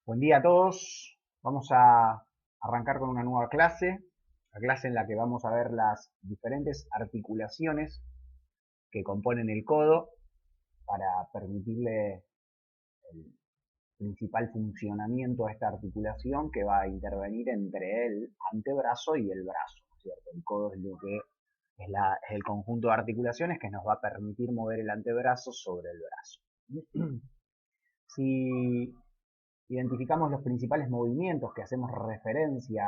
Buen día a todos. Vamos a arrancar con una nueva clase, la clase en la que vamos a ver las diferentes articulaciones que componen el codo para permitirle el principal funcionamiento a esta articulación que va a intervenir entre el antebrazo y el brazo, ¿cierto? El codo es lo que es el conjunto de articulaciones que nos va a permitir mover el antebrazo sobre el brazo. Si identificamos los principales movimientos que hacemos referencia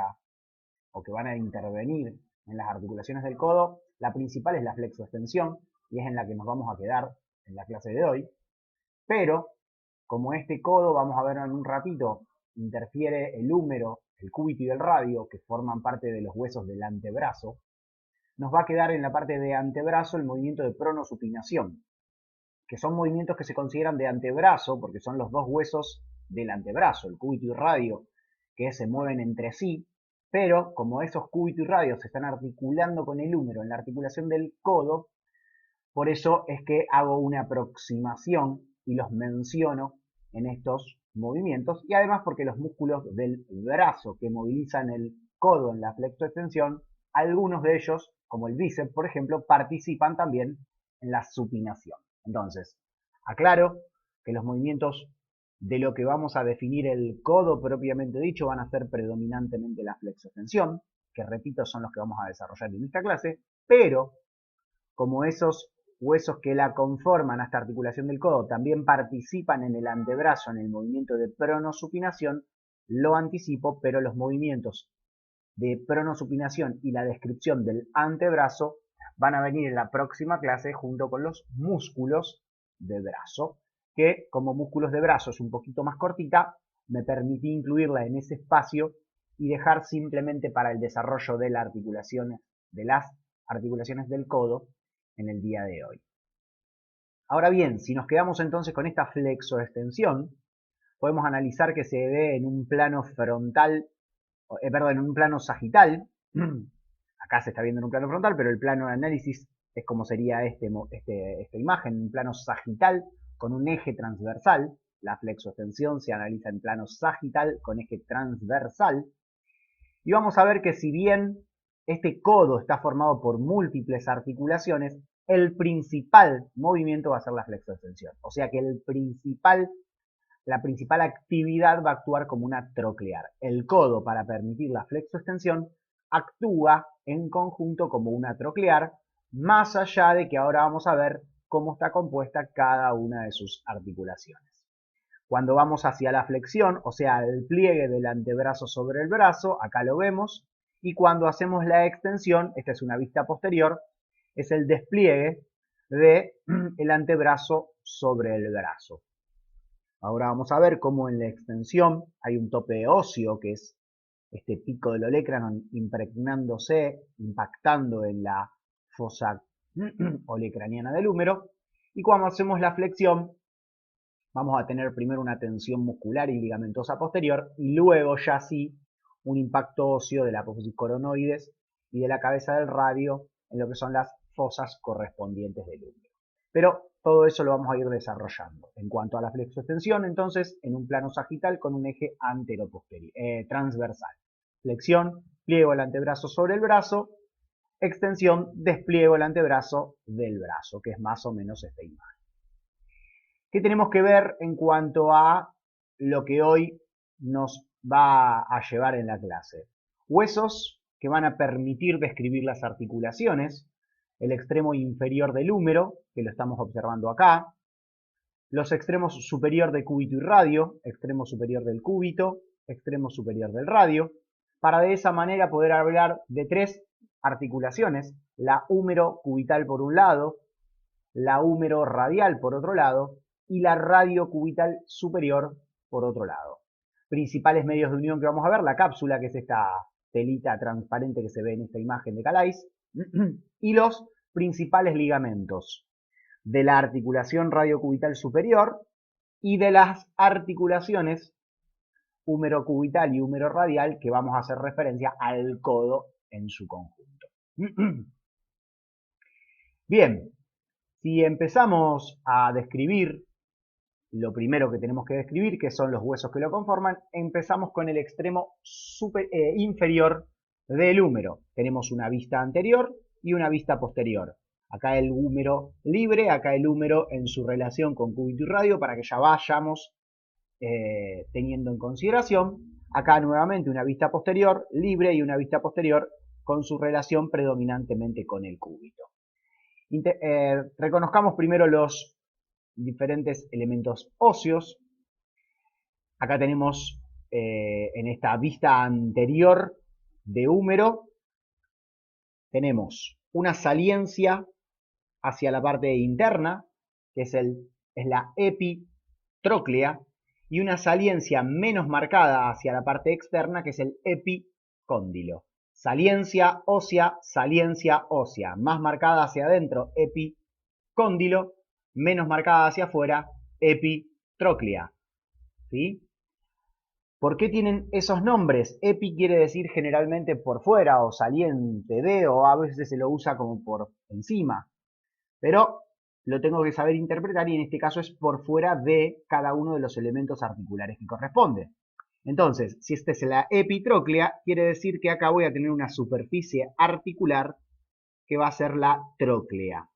o que van a intervenir en las articulaciones del codo, la principal es la flexoextensión y es en la que nos vamos a quedar en la clase de hoy. Pero, como este codo, vamos a ver en un ratito, interfiere el húmero, el cúbito y el radio, que forman parte de los huesos del antebrazo, nos va a quedar en la parte de antebrazo el movimiento de pronosupinación, que son movimientos que se consideran de antebrazo, porque son los dos huesos del antebrazo, el cúbito y radio, que se mueven entre sí, pero como esos cúbito y radio se están articulando con el húmero en la articulación del codo, por eso es que hago una aproximación y los menciono en estos movimientos, y además porque los músculos del brazo que movilizan el codo en la flexoextensión, algunos de ellos, como el bíceps, por ejemplo, participan también en la supinación. Entonces, aclaro que los movimientos de lo que vamos a definir el codo propiamente dicho van a ser predominantemente la flexoextensión, que repito son los que vamos a desarrollar en esta clase, pero como esos huesos que la conforman a esta articulación del codo también participan en el antebrazo en el movimiento de pronosupinación, lo anticipo, pero los movimientos de pronosupinación y la descripción del antebrazo van a venir en la próxima clase junto con los músculos de brazo, que como músculos de brazo es un poquito más cortita, me permití incluirla en ese espacio y dejar simplemente para el desarrollo de, de las articulaciones del codo en el día de hoy. Ahora bien, si nos quedamos entonces con esta flexoextensión, podemos analizar que se ve en un plano frontal, en un plano sagital. Acá se está viendo en un plano frontal, pero el plano de análisis es como sería esta imagen, un plano sagital con un eje transversal. La flexoextensión se analiza en plano sagital con eje transversal. Y vamos a ver que si bien este codo está formado por múltiples articulaciones, el principal movimiento va a ser la flexoextensión. O sea que la principal actividad va a actuar como una troclear. El codo, para permitir la flexoextensión, actúa en conjunto como una troclear, más allá de que ahora vamos a ver cómo está compuesta cada una de sus articulaciones. Cuando vamos hacia la flexión, o sea, el pliegue del antebrazo sobre el brazo, acá lo vemos, y cuando hacemos la extensión, esta es una vista posterior, es el despliegue del antebrazo sobre el brazo. Ahora vamos a ver cómo en la extensión hay un tope óseo, que es este pico del olecrano impregnándose, impactando en la fosa olecraniana del húmero, y cuando hacemos la flexión, vamos a tener primero una tensión muscular y ligamentosa posterior y luego ya sí un impacto óseo de la apófisis coronoides y de la cabeza del radio en lo que son las fosas correspondientes del húmero. Pero todo eso lo vamos a ir desarrollando. En cuanto a la flexoextensión, entonces, en un plano sagital con un eje transversal. Flexión, pliego el antebrazo sobre el brazo, extensión, despliego el antebrazo del brazo, que es más o menos esta imagen. ¿Qué tenemos que ver en cuanto a lo que hoy nos va a llevar en la clase? Huesos que van a permitir describir las articulaciones, el extremo inferior del húmero, que lo estamos observando acá, los extremos superior de cúbito y radio, extremo superior del cúbito, extremo superior del radio, para de esa manera poder hablar de tres articulaciones, la húmero cubital por un lado, la húmero radial por otro lado, y la radiocubital superior por otro lado. Principales medios de unión que vamos a ver, la cápsula, que es esta telita transparente que se ve en esta imagen de Calais, y los principales ligamentos de la articulación radiocubital superior y de las articulaciones húmero cubital y húmero radial que vamos a hacer referencia al codo en su conjunto. Bien, si empezamos a describir lo primero que tenemos que describir, que son los huesos que lo conforman. Empezamos con el extremo inferior del húmero. Tenemos una vista anterior y una vista posterior. Acá el húmero libre, acá el húmero en su relación con cúbito y radio, para que ya vayamos teniendo en consideración. Acá nuevamente una vista posterior libre y una vista posterior con su relación predominantemente con el cúbito. Reconozcamos primero los diferentes elementos óseos. Acá tenemos en esta vista anterior de húmero, tenemos una saliencia hacia la parte interna, que es la epitróclea, y una saliencia menos marcada hacia la parte externa, que es el epicóndilo. Saliencia ósea, más marcada hacia adentro, epicóndilo, menos marcada hacia afuera, epitróclea. ¿Sí? ¿Por qué tienen esos nombres? Epi quiere decir generalmente por fuera o saliente de, o a veces se lo usa como por encima. Pero lo tengo que saber interpretar y en este caso es por fuera de cada uno de los elementos articulares que corresponde. Entonces, si esta es la epitróclea, quiere decir que acá voy a tener una superficie articular que va a ser la tróclea.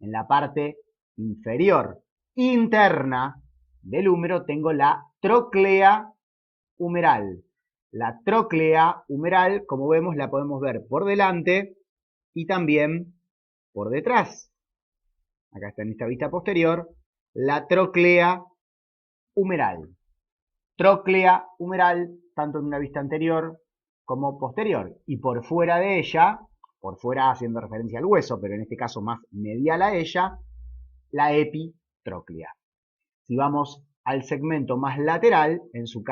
En la parte inferior interna del húmero tengo la tróclea humeral. La tróclea humeral, como vemos, la podemos ver por delante y también por detrás. Acá está en esta vista posterior, la tróclea humeral. Tróclea humeral, tanto en una vista anterior como posterior. Y por fuera de ella, por fuera haciendo referencia al hueso, pero en este caso más medial a ella, la epitróclea. Si vamos al segmento más lateral, en su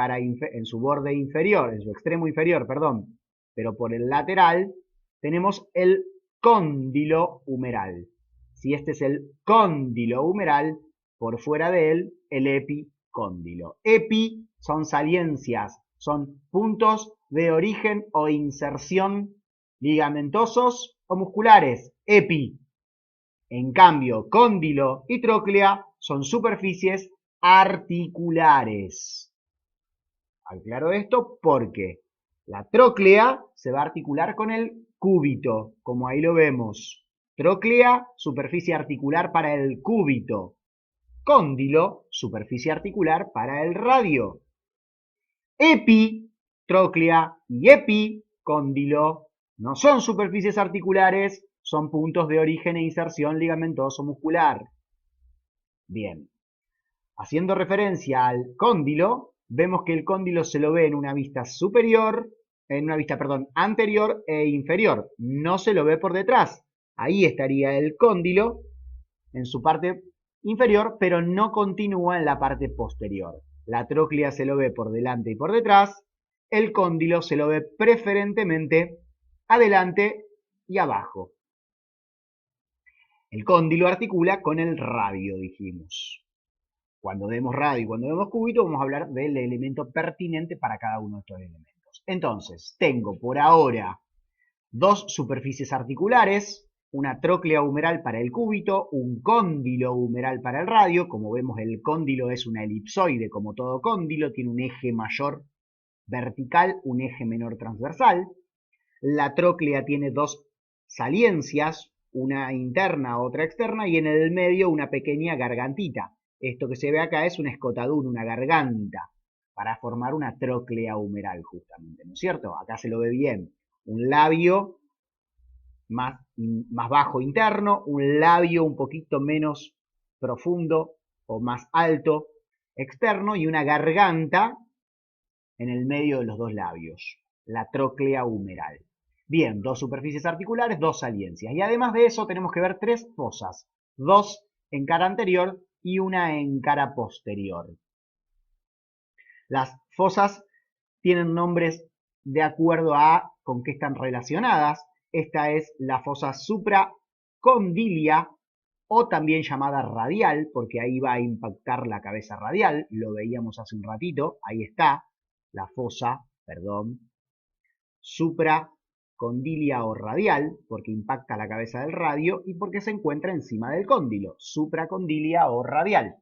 borde inferior, en su extremo inferior, perdón, pero por el lateral, tenemos el cóndilo humeral. Si este es el cóndilo humeral, por fuera de él, el epicóndilo. Epi son saliencias, son puntos de origen o inserción ligamentosos o musculares. Epi. En cambio, cóndilo y tróclea son superficies articulares. Aclaro esto porque la tróclea se va a articular con el cúbito, como ahí lo vemos. Tróclea, superficie articular para el cúbito. Cóndilo, superficie articular para el radio. Epitróclea y epicóndilo no son superficies articulares, son puntos de origen e inserción ligamentoso muscular. Bien. Haciendo referencia al cóndilo, vemos que el cóndilo se lo ve en una vista anterior e inferior. No se lo ve por detrás. Ahí estaría el cóndilo en su parte inferior, pero no continúa en la parte posterior. La tróclea se lo ve por delante y por detrás. El cóndilo se lo ve preferentemente adelante y abajo. El cóndilo articula con el radio, dijimos. Cuando vemos radio y cuando vemos cúbito, vamos a hablar del elemento pertinente para cada uno de estos elementos. Entonces, tengo por ahora dos superficies articulares, una tróclea humeral para el cúbito, un cóndilo humeral para el radio. Como vemos, el cóndilo es una elipsoide, como todo cóndilo, tiene un eje mayor vertical, un eje menor transversal. La tróclea tiene dos saliencias, una interna, otra externa, y en el medio una pequeña gargantita. Esto que se ve acá es una escotadura, una garganta, para formar una tróclea humeral justamente, ¿no es cierto? Acá se lo ve bien. Un labio más bajo interno, un labio un poquito menos profundo o más alto externo y una garganta en el medio de los dos labios, la tróclea humeral. Bien, dos superficies articulares, dos saliencias. Y además de eso tenemos que ver tres fosas, dos en cara anterior y una en cara posterior. Las fosas tienen nombres de acuerdo a con qué están relacionadas. Esta es la fosa supracondilia o también llamada radial, porque ahí va a impactar la cabeza radial. Lo veíamos hace un ratito, ahí está la fosa, supracondilia o radial, porque impacta la cabeza del radio y porque se encuentra encima del cóndilo, supracondilia o radial.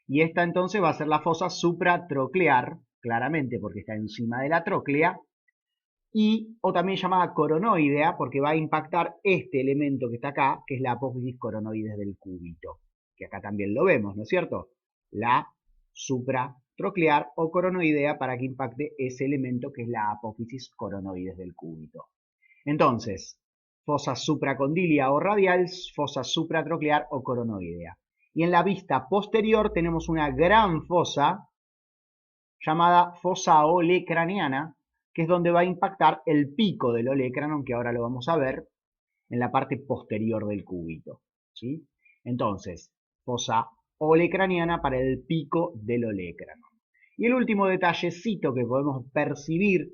Y esta entonces va a ser la fosa supratroclear, claramente porque está encima de la tróclea, o también llamada coronoidea, porque va a impactar este elemento que está acá, que es la apófisis coronoides del cúbito, que acá también lo vemos, ¿no es cierto? La supratroclear o coronoidea para que impacte ese elemento que es la apófisis coronoides del cúbito. Entonces, fosa supracondilia o radial, fosa supratroclear o coronoidea. Y en la vista posterior tenemos una gran fosa llamada fosa olecraniana, que es donde va a impactar el pico del olecranon, que ahora lo vamos a ver, en la parte posterior del cúbito, ¿sí? Entonces, fosa olecraniana para el pico del olecranon. Y el último detallecito que podemos percibir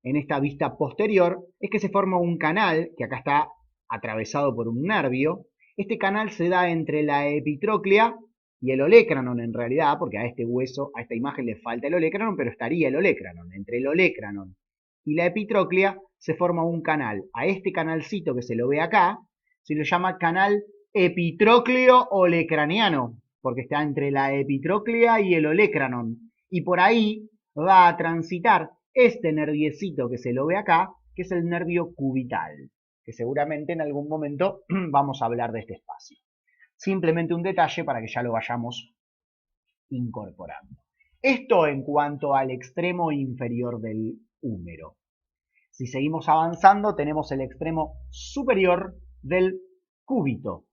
en esta vista posterior es que se forma un canal, que acá está atravesado por un nervio. Este canal se da entre la epitróclea y el olecranon en realidad, porque a este hueso, a esta imagen le falta el olecranon, pero estaría el olecranon. Entre el olecranon y la epitróclea se forma un canal. A este canalcito que se lo ve acá, se lo llama canal epitrócleo olecraniano, porque está entre la epitróclea y el olecranon. Y por ahí va a transitar este nerviecito que se lo ve acá, que es el nervio cubital, que seguramente en algún momento vamos a hablar de este espacio. Simplemente un detalle para que ya lo vayamos incorporando. Esto en cuanto al extremo inferior del húmero. Si seguimos avanzando, tenemos el extremo superior del cúbito.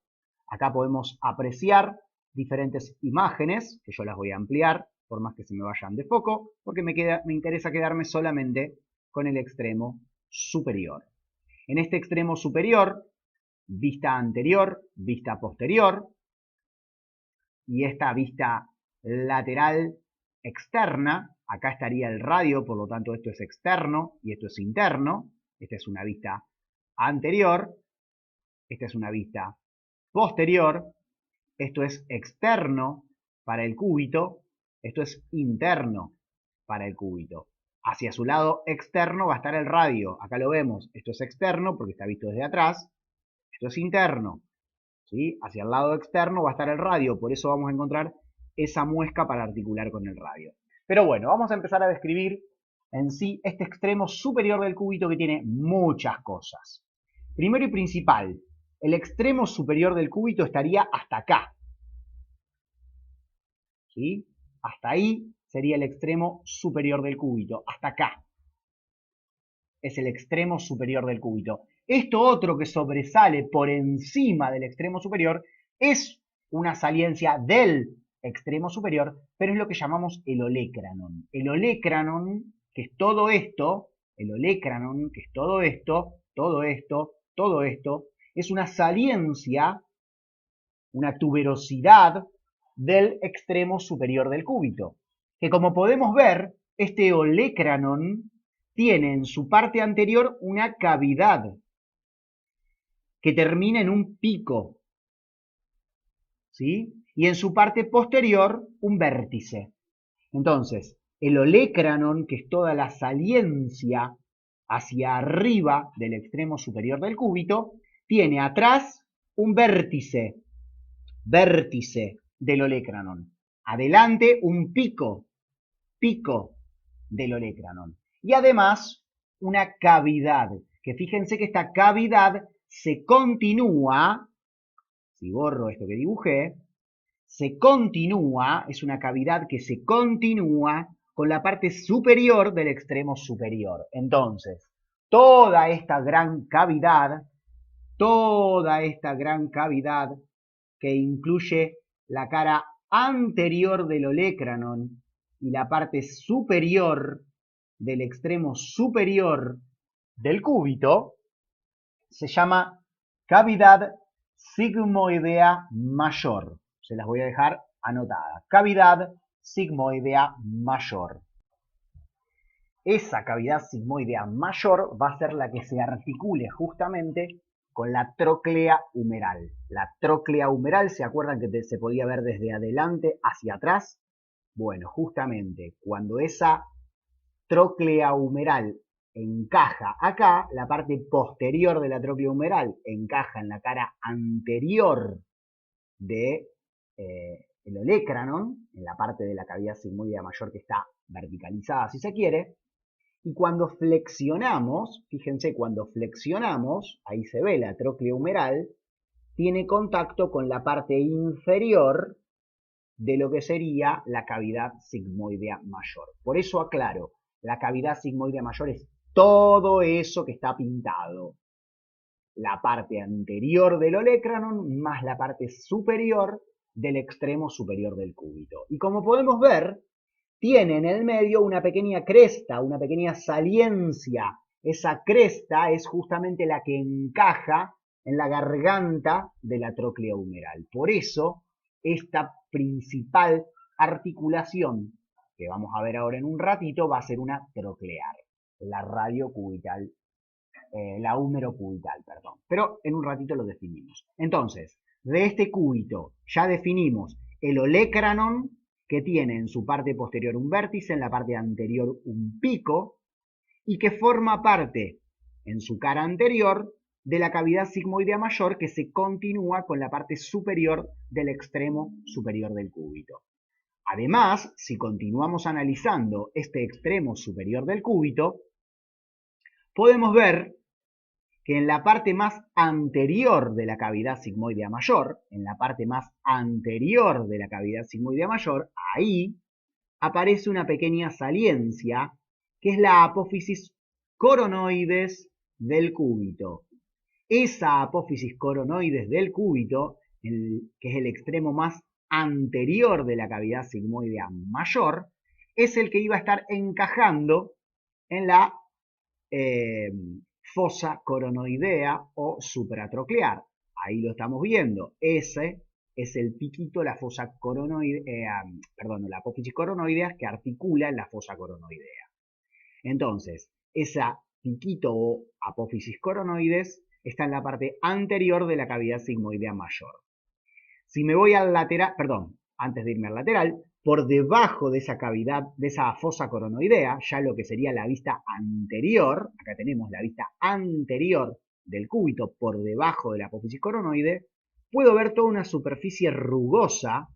Acá podemos apreciar diferentes imágenes, que yo las voy a ampliar, por más que se me vayan de foco, porque me interesa quedarme solamente con el extremo superior. En este extremo superior, vista anterior, vista posterior, y esta vista lateral externa, acá estaría el radio, por lo tanto esto es externo y esto es interno. Esta es una vista anterior, esta es una vista posterior, esto es externo para el cúbito, esto es interno para el cúbito. Hacia su lado externo va a estar el radio, acá lo vemos, esto es externo porque está visto desde atrás, esto es interno, ¿sí? Hacia el lado externo va a estar el radio, por eso vamos a encontrar esa muesca para articular con el radio. Pero bueno, vamos a empezar a describir en sí este extremo superior del cúbito que tiene muchas cosas. Primero y principal, el extremo superior del cúbito estaría hasta acá, ¿sí? Hasta ahí sería el extremo superior del cúbito, hasta acá. Es el extremo superior del cúbito. Esto otro que sobresale por encima del extremo superior es una saliencia del extremo superior, pero es lo que llamamos el olecranon. El olecranon, que es todo esto, el olecranon, que es todo esto, todo esto, todo esto, es una saliencia, una tuberosidad del extremo superior del cúbito. Que como podemos ver, este olecranon tiene en su parte anterior una cavidad que termina en un pico, ¿sí? Y en su parte posterior un vértice. Entonces, el olecranon, que es toda la saliencia hacia arriba del extremo superior del cúbito, tiene atrás un vértice del olecranon. Adelante un pico del olecranon. Y además una cavidad, que fíjense que esta cavidad se continúa, si borro esto que dibujé, se continúa, es una cavidad que se continúa con la parte superior del extremo superior. Entonces, toda esta gran cavidad que incluye la cara anterior del olecranon y la parte superior del extremo superior del cúbito, se llama cavidad sigmoidea mayor. Se las voy a dejar anotadas. Cavidad sigmoidea mayor. Esa cavidad sigmoidea mayor va a ser la que se articule justamente con la tróclea humeral. La tróclea humeral, ¿se acuerdan que se podía ver desde adelante hacia atrás? Bueno, justamente cuando esa tróclea humeral encaja acá, la parte posterior de la tróclea humeral encaja en la cara anterior de el olecranon, en la parte de la cavidad sigmoidea mayor que está verticalizada, si se quiere, y cuando flexionamos, fíjense, cuando flexionamos, ahí se ve la tróclea humeral, tiene contacto con la parte inferior de lo que sería la cavidad sigmoidea mayor. Por eso aclaro, la cavidad sigmoidea mayor es todo eso que está pintado. La parte anterior del olecranon más la parte superior del extremo superior del cúbito. Y como podemos ver, tiene en el medio una pequeña cresta, una pequeña saliencia. Esa cresta es justamente la que encaja en la garganta de la tróclea humeral. Por eso, esta principal articulación, que vamos a ver ahora en un ratito, va a ser una troclear, la radiocubital, la húmerocubital, perdón. Pero en un ratito lo definimos. Entonces, de este cúbito ya definimos el olecranon, que tiene en su parte posterior un vértice, en la parte anterior un pico, y que forma parte, en su cara anterior, de la cavidad sigmoidea mayor que se continúa con la parte superior del extremo superior del cúbito. Además, si continuamos analizando este extremo superior del cúbito, podemos ver que en la parte más anterior de la cavidad sigmoidea mayor, ahí aparece una pequeña saliencia, que es la apófisis coronoides del cúbito. Esa apófisis coronoides del cúbito, que es el extremo más anterior de la cavidad sigmoidea mayor, es el que iba a estar encajando en la fosa coronoidea o supratroclear. Ahí lo estamos viendo. Ese es el piquito, la fosa coronoidea, la apófisis coronoidea que articula en la fosa coronoidea. Entonces, esa piquito o apófisis coronoides está en la parte anterior de la cavidad sigmoidea mayor. Si me voy al lateral, antes de irme al lateral, por debajo de esa cavidad, de esa fosa coronoidea, ya lo que sería la vista anterior, acá tenemos la vista anterior del cúbito por debajo de la apófisis coronoide, puedo ver toda una superficie rugosa,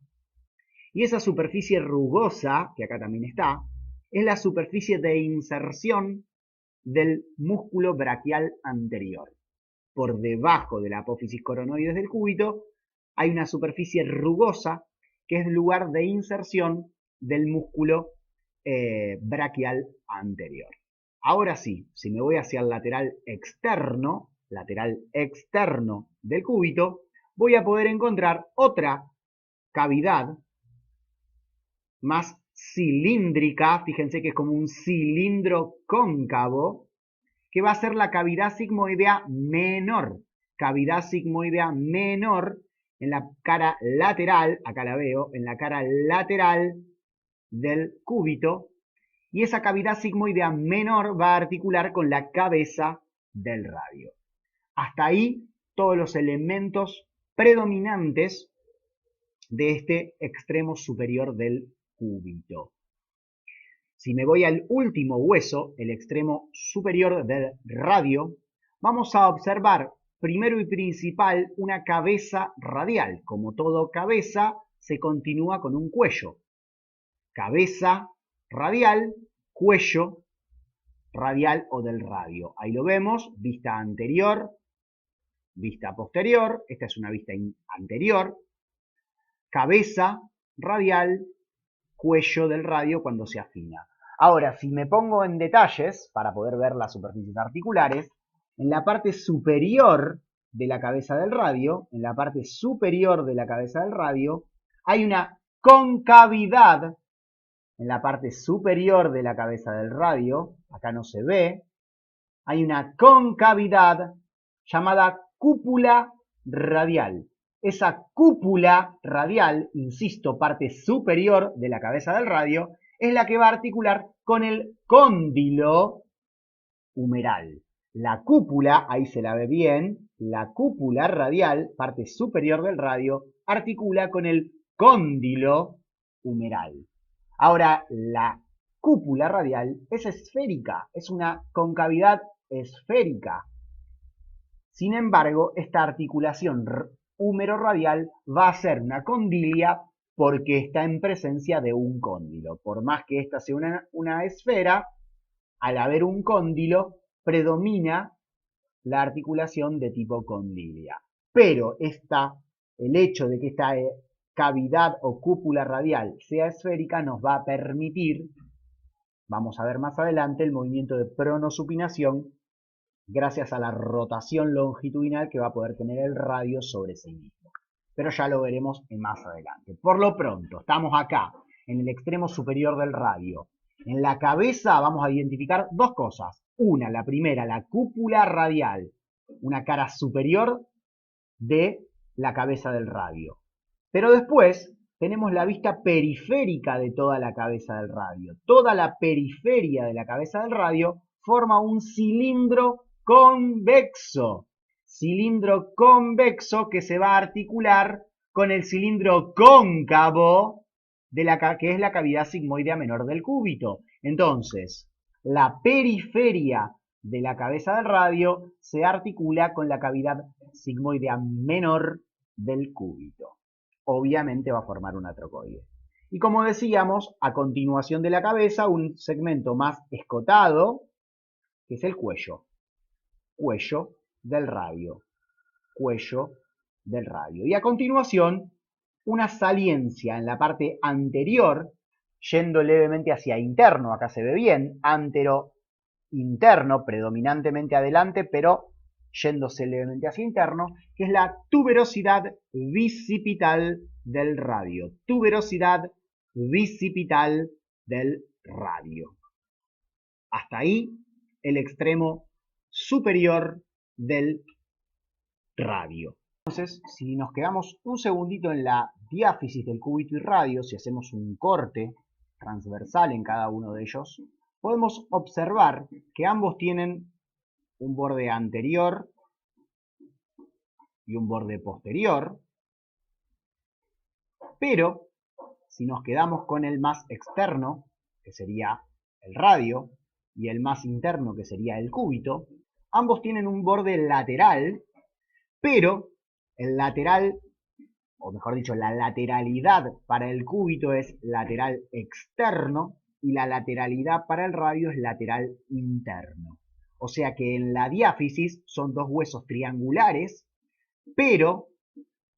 y esa superficie rugosa, que acá también está, es la superficie de inserción del músculo braquial anterior. Por debajo de la apófisis coronoides del cúbito hay una superficie rugosa que es el lugar de inserción del músculo braquial anterior. Ahora sí, si me voy hacia el lateral externo del cúbito, voy a poder encontrar otra cavidad más cilíndrica, fíjense que es como un cilindro cóncavo, que va a ser la cavidad sigmoidea menor. Cavidad sigmoidea menor en la cara lateral, acá la veo, en la cara lateral del cúbito, y esa cavidad sigmoidea menor va a articular con la cabeza del radio. Hasta ahí todos los elementos predominantes de este extremo superior del cúbito. Si me voy al último hueso, el extremo superior del radio, vamos a observar primero y principal una cabeza radial. Como todo cabeza, se continúa con un cuello. Cabeza radial, cuello radial o del radio. Ahí lo vemos, vista anterior, vista posterior. Esta es una vista anterior. Cabeza radial, cuello del radio cuando se afina. Ahora, si me pongo en detalles, para poder ver las superficies articulares, en la parte superior de la cabeza del radio, hay una concavidad en la parte superior de la cabeza del radio, acá no se ve, hay una concavidad llamada cúpula radial. Esa cúpula radial, insisto, parte superior de la cabeza del radio, es la que va a articular con el cóndilo humeral. La cúpula, ahí se la ve bien, la cúpula radial, parte superior del radio, articula con el cóndilo humeral. Ahora, la cúpula radial es esférica, es una concavidad esférica. Sin embargo, esta articulación húmero-radial va a ser una condilia porque está en presencia de un cóndilo. Por más que esta sea una esfera, al haber un cóndilo, predomina la articulación de tipo condilia. Pero el hecho de que esta cavidad o cúpula radial sea esférica nos va a permitir, vamos a ver más adelante, el movimiento de pronosupinación gracias a la rotación longitudinal que va a poder tener el radio sobre sí mismo. Pero ya lo veremos más adelante. Por lo pronto, estamos acá, en el extremo superior del radio. En la cabeza vamos a identificar dos cosas. Una, la primera, la cúpula radial, una cara superior de la cabeza del radio. Pero después tenemos la vista periférica de toda la cabeza del radio. Toda la periferia de la cabeza del radio forma un cilindro convexo. Cilindro convexo que se va a articular con el cilindro cóncavo que es la cavidad sigmoidea menor del cúbito. Entonces, la periferia de la cabeza del radio se articula con la cavidad sigmoidea menor del cúbito. Obviamente va a formar una trocoide. Y como decíamos, a continuación de la cabeza, un segmento más escotado, que es el cuello. Cuello del radio. Cuello del radio. Y a continuación, una saliencia en la parte anterior, yendo levemente hacia interno, acá se ve bien, antero interno, predominantemente adelante, pero yéndose levemente hacia interno, que es la tuberosidad bicipital del radio. Tuberosidad bicipital del radio. Hasta ahí el extremo superior del radio. Entonces, si nos quedamos un segundito en la diáfisis del cúbito y radio, si hacemos un corte transversal en cada uno de ellos, podemos observar que ambos tienen un borde anterior y un borde posterior, pero si nos quedamos con el más externo, que sería el radio, y el más interno, que sería el cúbito, ambos tienen un borde lateral, pero el lateral, o mejor dicho, la lateralidad para el cúbito es lateral externo y la lateralidad para el radio es lateral interno. O sea que en la diáfisis son dos huesos triangulares, pero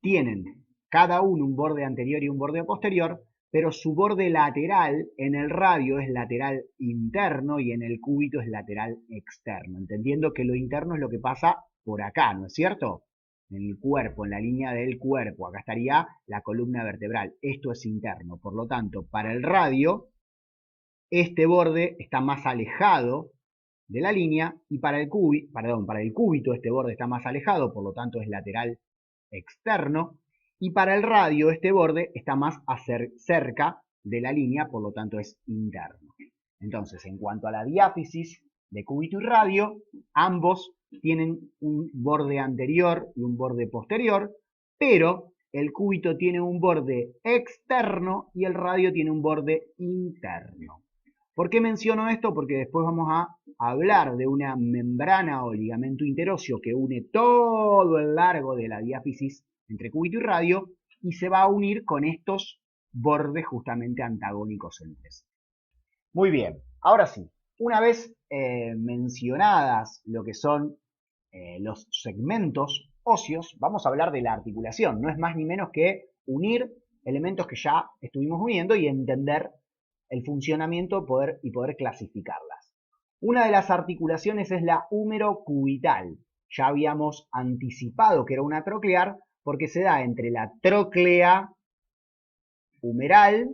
tienen cada uno un borde anterior y un borde posterior, pero su borde lateral en el radio es lateral interno y en el cúbito es lateral externo, entendiendo que lo interno es lo que pasa por acá, ¿no es cierto? En el cuerpo, en la línea del cuerpo, acá estaría la columna vertebral, esto es interno, por lo tanto, para el radio, este borde está más alejado de la línea y para el cúbito este borde está más alejado, por lo tanto es lateral externo, y para el radio este borde está más cerca de la línea, por lo tanto es interno. Entonces, en cuanto a la diáfisis de cúbito y radio, ambos tienen un borde anterior y un borde posterior, pero el cúbito tiene un borde externo y el radio tiene un borde interno. ¿Por qué menciono esto? Porque después vamos a hablar de una membrana o ligamento interóseo que une todo el largo de la diáfisis entre cúbito y radio y se va a unir con estos bordes justamente antagónicos entre sí. Muy bien, ahora sí, una vez mencionadas lo que son los segmentos óseos, vamos a hablar de la articulación. No es más ni menos que unir elementos que ya estuvimos uniendo y entender el funcionamiento y poder clasificarlas. Una de las articulaciones es la húmero-cubital. Ya habíamos anticipado que era una troclear porque se da entre la tróclea humeral,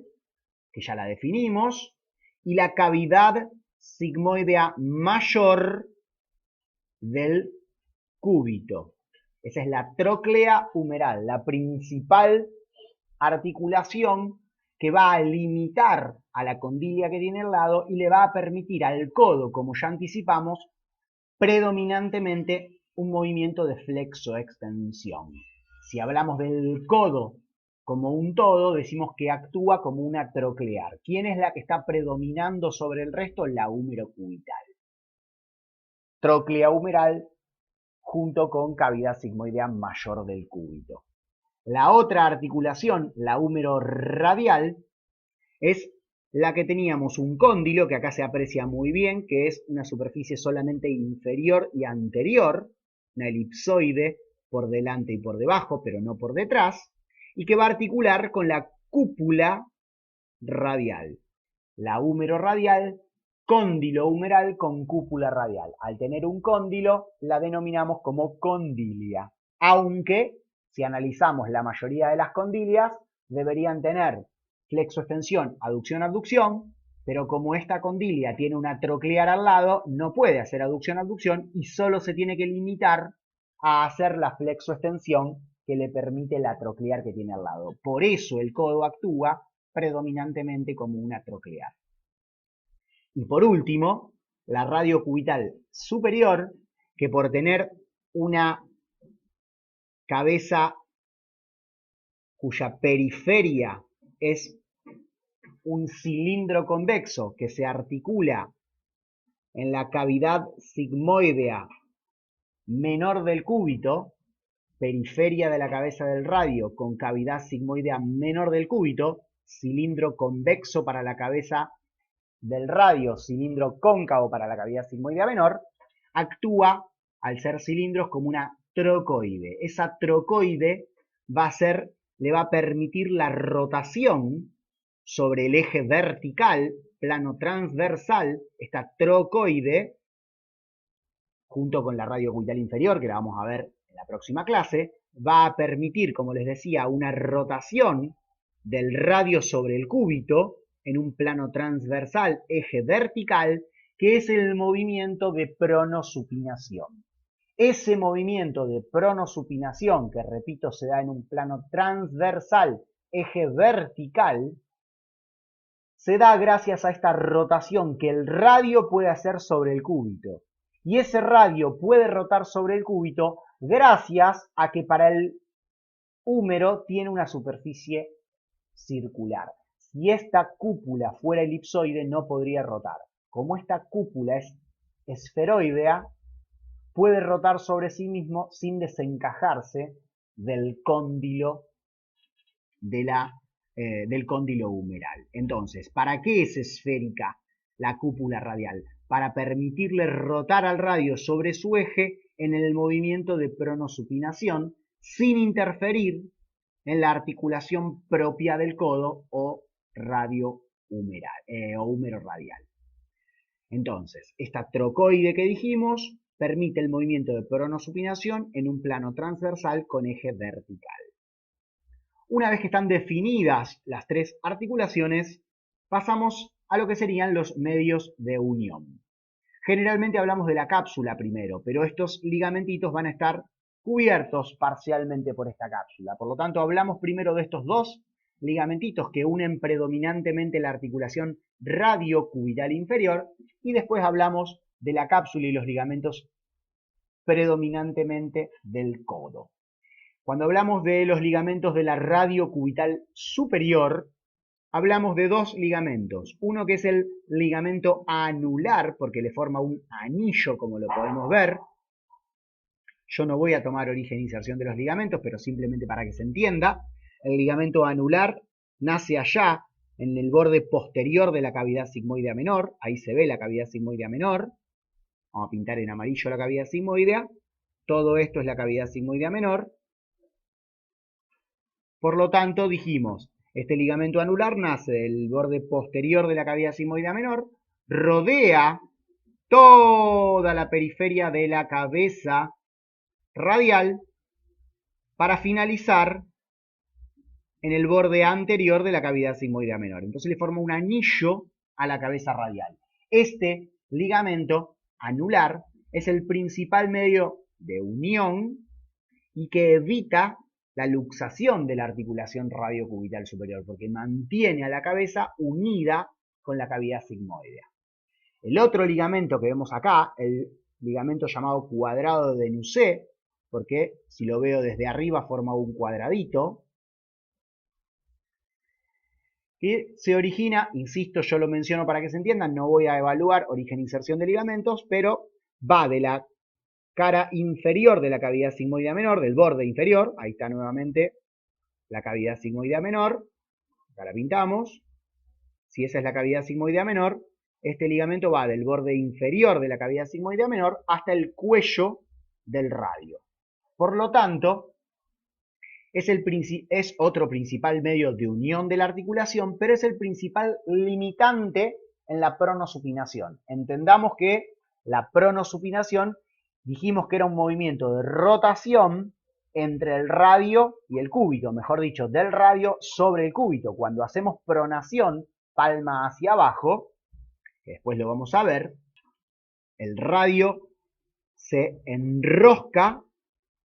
que ya la definimos, y la cavidad sigmoidea mayor del cúbito. Esa es la tróclea humeral, la principal articulación que va a limitar a la condilia que tiene al lado y le va a permitir al codo, como ya anticipamos, predominantemente un movimiento de flexoextensión. Si hablamos del codo como un todo, decimos que actúa como una troclear. ¿Quién es la que está predominando sobre el resto? La húmero-cubital. Tróclea humeral junto con cavidad sigmoidea mayor del cúbito. La otra articulación, la húmero radial, es la que teníamos un cóndilo, que acá se aprecia muy bien, que es una superficie solamente inferior y anterior, una elipsoide por delante y por debajo, pero no por detrás, y que va a articular con la cúpula radial. La húmero radial, cóndilo humeral con cúpula radial. Al tener un cóndilo, la denominamos como condilia, aunque si analizamos la mayoría de las condilias, deberían tener flexoextensión, aducción, abducción, pero como esta condilia tiene una troclear al lado, no puede hacer aducción, abducción y solo se tiene que limitar a hacer la flexoextensión que le permite la troclear que tiene al lado. Por eso el codo actúa predominantemente como una troclear. Y por último, la radio cubital superior, que por tener una cabeza cuya periferia es un cilindro convexo que se articula en la cavidad sigmoidea menor del cúbito, periferia de la cabeza del radio con cavidad sigmoidea menor del cúbito, cilindro convexo para la cabeza del radio, cilindro cóncavo para la cavidad sigmoidea menor, actúa, al ser cilindros, como una trocoide. Esa trocoide le va a permitir la rotación sobre el eje vertical, plano transversal, esta trocoide, junto con la radio cubital inferior, que la vamos a ver en la próxima clase, va a permitir, como les decía, una rotación del radio sobre el cúbito en un plano transversal, eje vertical, que es el movimiento de pronosupinación. Ese movimiento de pronosupinación, que repito, se da en un plano transversal, eje vertical, se da gracias a esta rotación que el radio puede hacer sobre el cúbito. Y ese radio puede rotar sobre el cúbito gracias a que para el húmero tiene una superficie circular. Si esta cúpula fuera elipsoide no podría rotar. Como esta cúpula es esferoidea, puede rotar sobre sí mismo sin desencajarse del cóndilo del cóndilo humeral. Entonces, ¿para qué es esférica la cúpula radial? Para permitirle rotar al radio sobre su eje en el movimiento de pronosupinación sin interferir en la articulación propia del codo o radio humeral o húmero radial. Entonces, esta trocoide que dijimos permite el movimiento de pronosupinación en un plano transversal con eje vertical. Una vez que están definidas las tres articulaciones, pasamos a lo que serían los medios de unión. Generalmente hablamos de la cápsula primero, pero estos ligamentitos van a estar cubiertos parcialmente por esta cápsula. Por lo tanto, hablamos primero de estos dos ligamentitos que unen predominantemente la articulación radiocubital inferior y después hablamos de la cápsula y los ligamentos predominantemente del codo. Cuando hablamos de los ligamentos de la radiocubital superior, hablamos de dos ligamentos. Uno que es el ligamento anular, porque le forma un anillo, como lo podemos ver. Yo no voy a tomar origen e inserción de los ligamentos, pero simplemente para que se entienda. El ligamento anular nace allá, en el borde posterior de la cavidad sigmoidea menor. Ahí se ve la cavidad sigmoidea menor. Vamos a pintar en amarillo la cavidad sigmoidea. Todo esto es la cavidad sigmoidea menor. Por lo tanto, dijimos, este ligamento anular nace del borde posterior de la cavidad sigmoidea menor, rodea toda la periferia de la cabeza radial para finalizar en el borde anterior de la cavidad sigmoidea menor. Entonces le forma un anillo a la cabeza radial. Este ligamento anular es el principal medio de unión y que evita la luxación de la articulación radiocubital superior, porque mantiene a la cabeza unida con la cavidad sigmoidea. El otro ligamento que vemos acá, el ligamento llamado cuadrado de Denussé, porque si lo veo desde arriba forma un cuadradito, que se origina, insisto, yo lo menciono para que se entiendan, no voy a evaluar origen e inserción de ligamentos, pero va de la cara inferior de la cavidad sigmoidea menor, del borde inferior, ahí está nuevamente la cavidad sigmoidea menor, acá la pintamos. Si esa es la cavidad sigmoidea menor, este ligamento va del borde inferior de la cavidad sigmoidea menor hasta el cuello del radio. Por lo tanto, es otro principal medio de unión de la articulación, pero es el principal limitante en la pronosupinación. Entendamos que la pronosupinación dijimos que era un movimiento de rotación entre el radio y el cúbito, mejor dicho, del radio sobre el cúbito. Cuando hacemos pronación, palma hacia abajo, que después lo vamos a ver, el radio se enrosca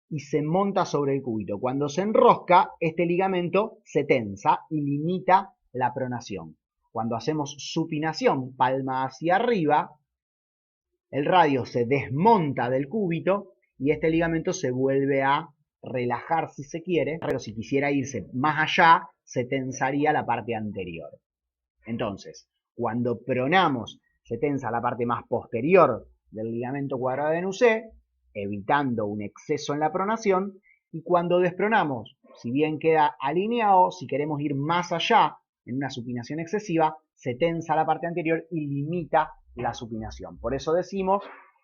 y se monta sobre el cúbito. Cuando se enrosca, este ligamento se tensa y limita la pronación. Cuando hacemos supinación, palma hacia arriba, el radio se desmonta del cúbito y este ligamento se vuelve a relajar si se quiere, pero si quisiera irse más allá, se tensaría la parte anterior. Entonces, cuando pronamos, se tensa la parte más posterior del ligamento quadriceps, evitando un exceso en la pronación, y cuando despronamos, si bien queda alineado, si queremos ir más allá en una supinación excesiva, se tensa la parte anterior y limita la supinación. Por eso decimos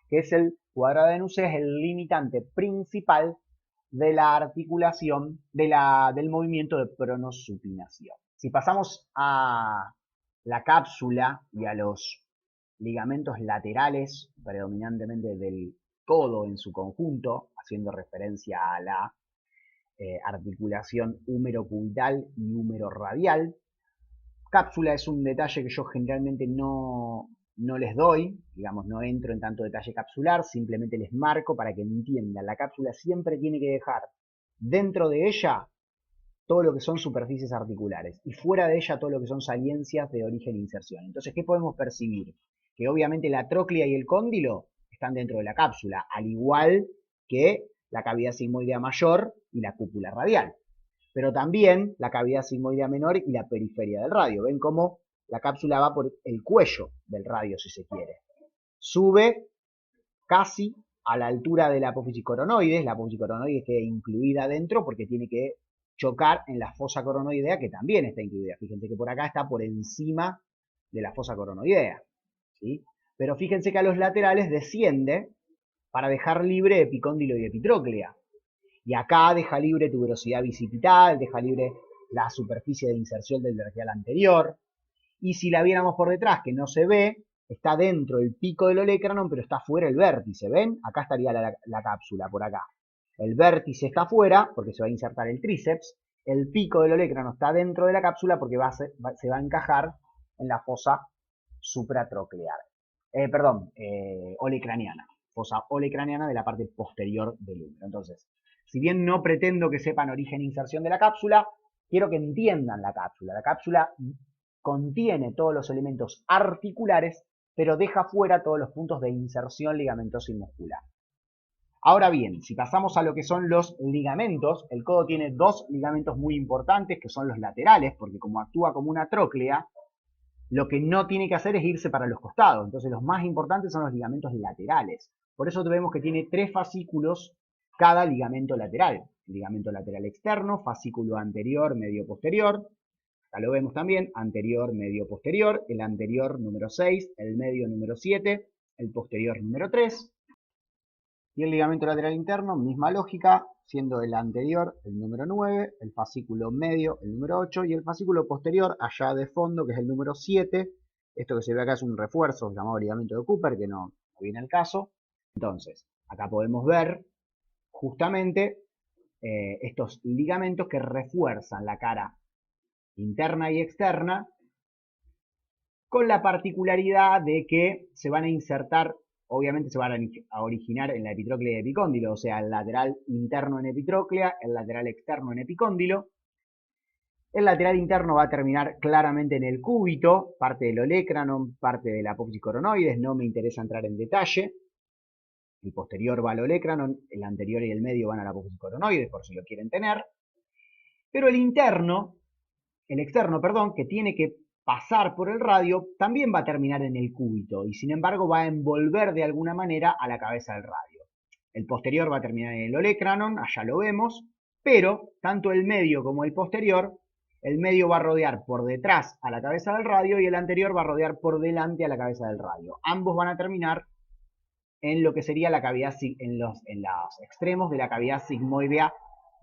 que es el quadriceps es el limitante principal de la articulación del movimiento de pronosupinación. Si pasamos a la cápsula y a los ligamentos laterales, predominantemente del codo en su conjunto, haciendo referencia a la articulación húmero-cubital y húmero-radial. Cápsula es un detalle que yo generalmente no les doy, digamos, no entro en tanto detalle capsular, simplemente les marco para que entiendan. La cápsula siempre tiene que dejar dentro de ella todo lo que son superficies articulares y fuera de ella todo lo que son saliencias de origen e inserción. Entonces, ¿qué podemos percibir? Que obviamente la tróclea y el cóndilo están dentro de la cápsula, al igual que la cavidad sigmoidea mayor y la cúpula radial. Pero también la cavidad sigmoidea menor y la periferia del radio. Ven cómo la cápsula va por el cuello del radio, si se quiere. Sube casi a la altura de la apófisis coronoides. La apófisis coronoides queda incluida dentro porque tiene que chocar en la fosa coronoidea, que también está incluida. Fíjense que por acá está por encima de la fosa coronoidea, ¿sí? Pero fíjense que a los laterales desciende para dejar libre epicóndilo y epitróclea. Y acá deja libre tuberosidad bicipital, deja libre la superficie de inserción del braquial anterior. Y si la viéramos por detrás, que no se ve, está dentro el pico del olecranon, pero está fuera el vértice. ¿Ven? Acá estaría la cápsula, por acá. El vértice está fuera, porque se va a insertar el tríceps. El pico del olecranon está dentro de la cápsula, porque se va a encajar en la fosa supratroclear. Olecraniana. Fosa olecraniana de la parte posterior del útero. Entonces, si bien no pretendo que sepan origen e inserción de la cápsula, quiero que entiendan la cápsula. La cápsula contiene todos los elementos articulares, pero deja fuera todos los puntos de inserción ligamentosa y muscular. Ahora bien, si pasamos a lo que son los ligamentos, el codo tiene dos ligamentos muy importantes, que son los laterales, porque como actúa como una tróclea, lo que no tiene que hacer es irse para los costados. Entonces los más importantes son los ligamentos laterales. Por eso vemos que tiene 3 fascículos cada ligamento lateral. El ligamento lateral externo, fascículo anterior, medio, posterior. Acá lo vemos también, anterior, medio, posterior. El anterior número 6, el medio número 7, el posterior número 3. Y el ligamento lateral interno, misma lógica, siendo el anterior el número 9, el fascículo medio el número 8 y el fascículo posterior allá de fondo, que es el número 7. Esto que se ve acá es un refuerzo llamado ligamento de Cooper, que no viene al caso. Entonces, acá podemos ver justamente estos ligamentos que refuerzan la cara interna y externa, con la particularidad de que se van a insertar, obviamente se van a originar en la epitróclea y epicóndilo, o sea, el lateral interno en epitróclea, el lateral externo en epicóndilo. El lateral interno va a terminar claramente en el cúbito, parte del olecranon, parte de la apófisis coronoides, no me interesa entrar en detalle. El posterior va al olecranon, el anterior y el medio van a la apófisis coronoides, por si lo quieren tener. Pero el externo, que tiene que pasar por el radio, también va a terminar en el cúbito y sin embargo va a envolver de alguna manera a la cabeza del radio. El posterior va a terminar en el olecranon, allá lo vemos, pero tanto el medio como el posterior, el medio va a rodear por detrás a la cabeza del radio y el anterior va a rodear por delante a la cabeza del radio. Ambos van a terminar en lo que sería la cavidad, en los extremos de la cavidad sigmoidea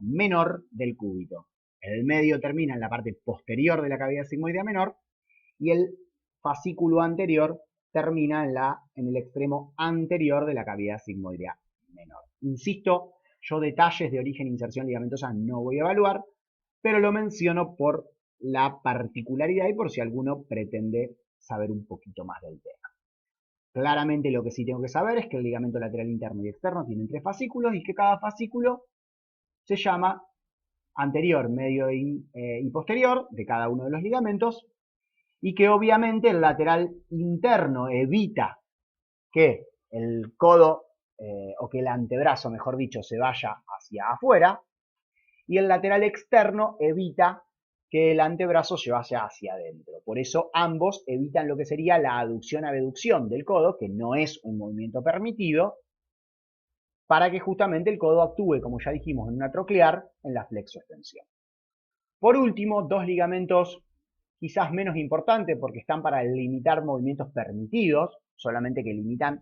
menor del cúbito. El medio termina en la parte posterior de la cavidad sigmoidea menor y el fascículo anterior termina en el extremo anterior de la cavidad sigmoidea menor. Insisto, yo detalles de origen e inserción ligamentosa no voy a evaluar, pero lo menciono por la particularidad y por si alguno pretende saber un poquito más del tema. Claramente lo que sí tengo que saber es que el ligamento lateral interno y externo tienen 3 fascículos y que cada fascículo se llama anterior, medio y posterior de cada uno de los ligamentos, y que obviamente el lateral interno evita que el codo o que el antebrazo, mejor dicho, se vaya hacia afuera, y el lateral externo evita que el antebrazo se vaya hacia adentro. Por eso ambos evitan lo que sería la aducción-abducción del codo, que no es un movimiento permitido, para que justamente el codo actúe, como ya dijimos, en una troclear, en la flexoextensión. Por último, dos ligamentos quizás menos importantes porque están para limitar movimientos permitidos, solamente que limitan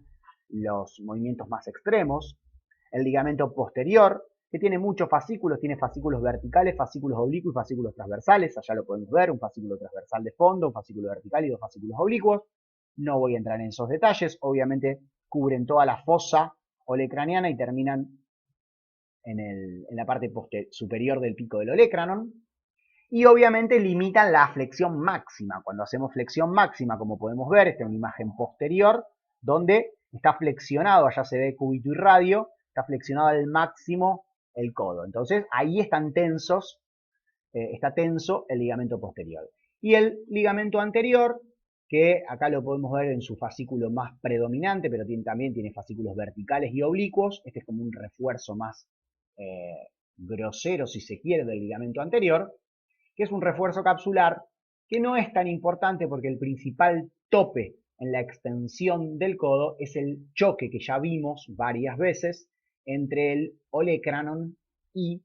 los movimientos más extremos. El ligamento posterior, que tiene muchos fascículos, tiene fascículos verticales, fascículos oblicuos y fascículos transversales. Allá lo podemos ver, un fascículo transversal de fondo, un fascículo vertical y dos fascículos oblicuos. No voy a entrar en esos detalles, obviamente cubren toda la fosa olecraniana y terminan en la parte superior del pico del olecranon. Y obviamente limitan la flexión máxima. Cuando hacemos flexión máxima, como podemos ver, esta es una imagen posterior, donde está flexionado, allá se ve cúbito y radio, está flexionado al máximo el codo. Entonces ahí están tensos, está tenso el ligamento posterior. Y el ligamento anterior, que acá lo podemos ver en su fascículo más predominante, pero también tiene fascículos verticales y oblicuos. Este es como un refuerzo más grosero, si se quiere, del ligamento anterior, que es un refuerzo capsular que no es tan importante porque el principal tope en la extensión del codo es el choque que ya vimos varias veces entre el olecranon y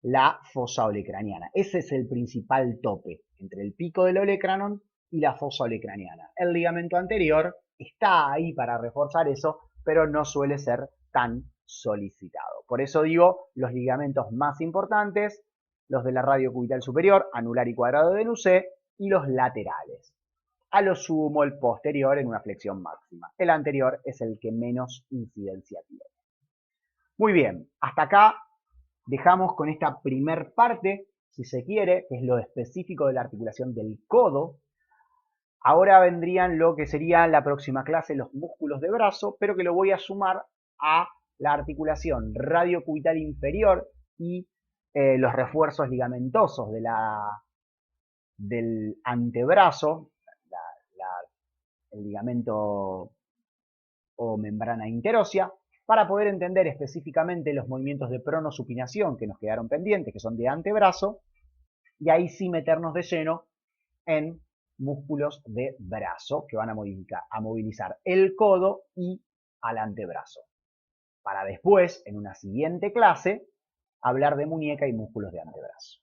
la fosa olecraniana. Ese es el principal tope entre el pico del olecranon y la fosa olecraniana. El ligamento anterior está ahí para reforzar eso, pero no suele ser tan solicitado. Por eso digo, los ligamentos más importantes, los de la radio cubital superior, anular y cuadrado de Nucet, y los laterales. A lo sumo el posterior en una flexión máxima. El anterior es el que menos incidencia tiene. Muy bien, hasta acá dejamos con esta primer parte, si se quiere, que es lo específico de la articulación del codo. Ahora vendrían lo que sería la próxima clase, los músculos de brazo, pero que lo voy a sumar a la articulación radiocubital inferior y los refuerzos ligamentosos del antebrazo, el ligamento o membrana interósea, para poder entender específicamente los movimientos de pronosupinación que nos quedaron pendientes, que son de antebrazo, y ahí sí meternos de lleno en músculos de brazo que van a movilizar el codo y al antebrazo. Para después, en una siguiente clase, hablar de muñeca y músculos de antebrazo.